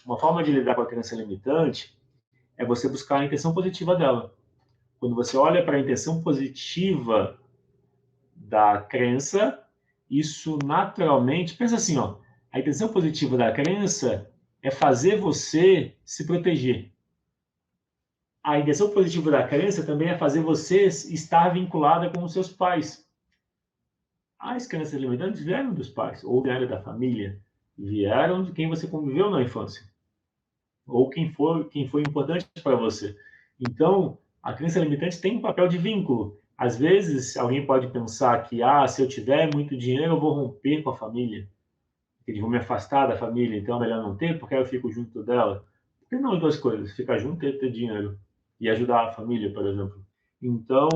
Uma forma de lidar com a crença limitante é você buscar a intenção positiva dela. Quando você olha para a intenção positiva da crença, isso naturalmente... Pensa assim, ó, a intenção positiva da crença é fazer você se proteger. A intenção positiva da crença também é fazer você estar vinculada com os seus pais. As crenças limitantes vieram dos pais, ou vieram da família, vieram de quem você conviveu na infância, ou quem foi importante para você. Então, a crença limitante tem um papel de vínculo. Às vezes, alguém pode pensar que, se eu tiver muito dinheiro, eu vou romper com a família, eles vão me afastar da família, então é melhor não ter, porque aí eu fico junto dela. Por que não as duas coisas? Ficar junto e ter dinheiro. E ajudar a família, por exemplo. Então,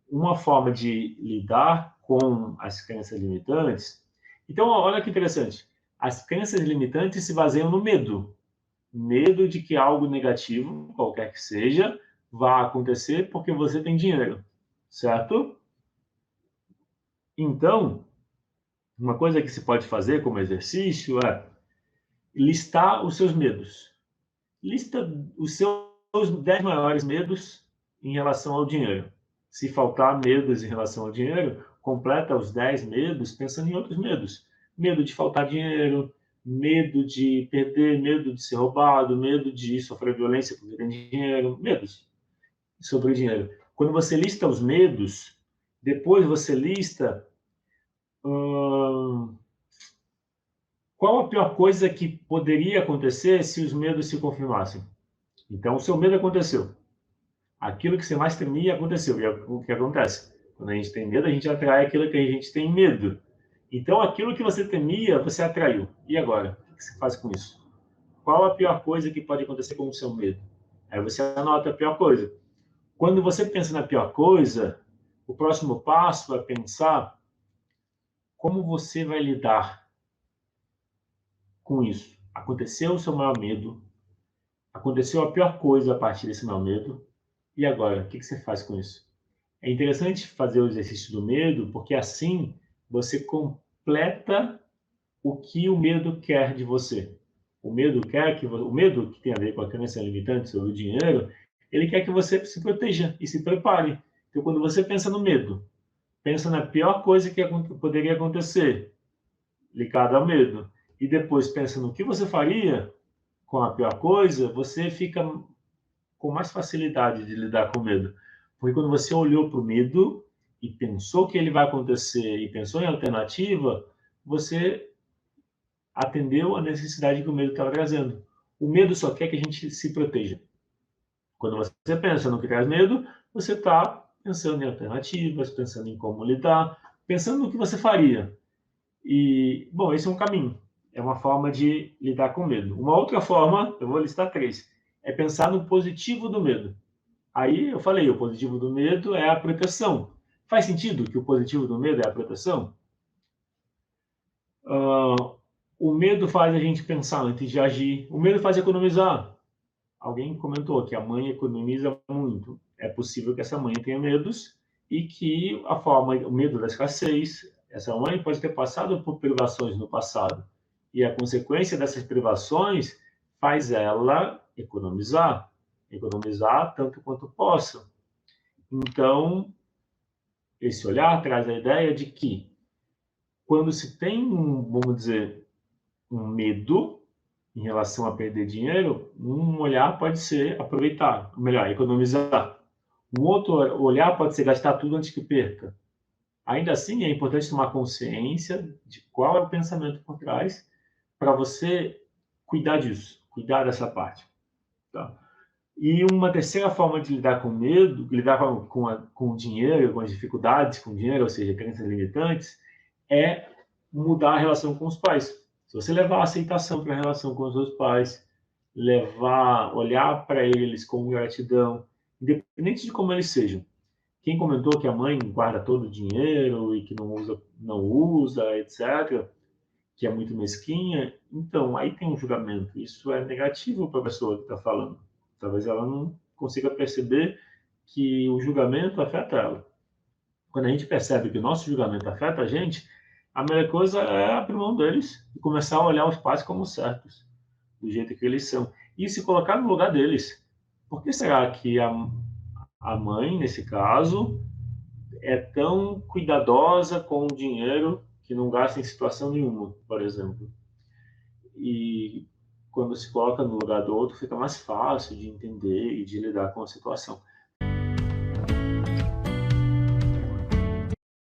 uma forma de lidar com as crenças limitantes... Então, olha que interessante. As crenças limitantes se baseiam no medo. Medo de que algo negativo, qualquer que seja, vá acontecer porque você tem dinheiro. Certo? Então, uma coisa que se pode fazer como exercício é listar os seus medos. Lista os seus 10 maiores medos em relação ao dinheiro. Se faltar medos em relação ao dinheiro, completa os 10 medos pensando em outros medos. Medo de faltar dinheiro, medo de perder, medo de ser roubado, medo de sofrer violência por ter dinheiro, medos sobre o dinheiro. Quando você lista os medos, depois você lista qual a pior coisa que poderia acontecer se os medos se confirmassem. Então, o seu medo aconteceu. Aquilo que você mais temia aconteceu. E é o que acontece. Quando a gente tem medo, a gente atrai aquilo que a gente tem medo. Então, aquilo que você temia, você atraiu. E agora? O que você faz com isso? Qual a pior coisa que pode acontecer com o seu medo? Aí você anota a pior coisa. Quando você pensa na pior coisa, o próximo passo é pensar como você vai lidar com isso. Aconteceu o seu maior medo, aconteceu a pior coisa a partir desse maior medo, e agora? O que você faz com isso? É interessante fazer o exercício do medo, porque assim você completa o que o medo quer de você. O medo que tem a ver com a crença limitante sobre o dinheiro, ele quer que você se proteja e se prepare. Então, quando você pensa no medo, pensa na pior coisa que poderia acontecer, ligada ao medo, e depois pensa no que você faria com a pior coisa, você fica com mais facilidade de lidar com o medo. Porque quando você olhou para o medo e pensou que ele vai acontecer e pensou em alternativa, você atendeu a necessidade que o medo estava trazendo. O medo só quer que a gente se proteja. Quando você pensa no que traz medo, você está pensando em alternativas, pensando em como lidar, pensando no que você faria. E, bom, esse é um caminho. É uma forma de lidar com medo. Uma outra forma, eu vou listar 3, é pensar no positivo do medo. Aí eu falei, o positivo do medo é a proteção. Faz sentido que o positivo do medo é a proteção? O medo faz a gente pensar antes de agir. O medo faz economizar. Alguém comentou que a mãe economiza muito. É possível que essa mãe tenha medos e que o medo da escassez, essa mãe pode ter passado por privações no passado. E a consequência dessas privações faz ela economizar. Economizar tanto quanto possa. Então, esse olhar traz a ideia de que quando se tem vamos dizer, um medo em relação a perder dinheiro, um olhar pode ser aproveitar, ou melhor, economizar. Um outro olhar pode ser gastar tudo antes que perca. Ainda assim, é importante tomar consciência de qual é o pensamento por trás para você cuidar disso, cuidar dessa parte. Tá? E uma terceira forma de lidar com medo, lidar com o dinheiro, com as dificuldades com o dinheiro, ou seja, crenças limitantes, é mudar a relação com os pais. Se você levar a aceitação para a relação com os seus pais, olhar para eles com gratidão, independente de como eles sejam. Quem comentou que a mãe guarda todo o dinheiro e que não usa, etc., que é muito mesquinha, então aí tem um julgamento. Isso é negativo para a pessoa que está falando. Talvez ela não consiga perceber que o julgamento afeta ela. Quando a gente percebe que o nosso julgamento afeta a gente, a melhor coisa é abrir mão deles e começar a olhar os pais como certos. do jeito que eles são, e se colocar no lugar deles. Por que será que a mãe, nesse caso, é tão cuidadosa com o dinheiro que não gasta em situação nenhuma, por exemplo? E quando se coloca no lugar do outro, fica mais fácil de entender e de lidar com a situação.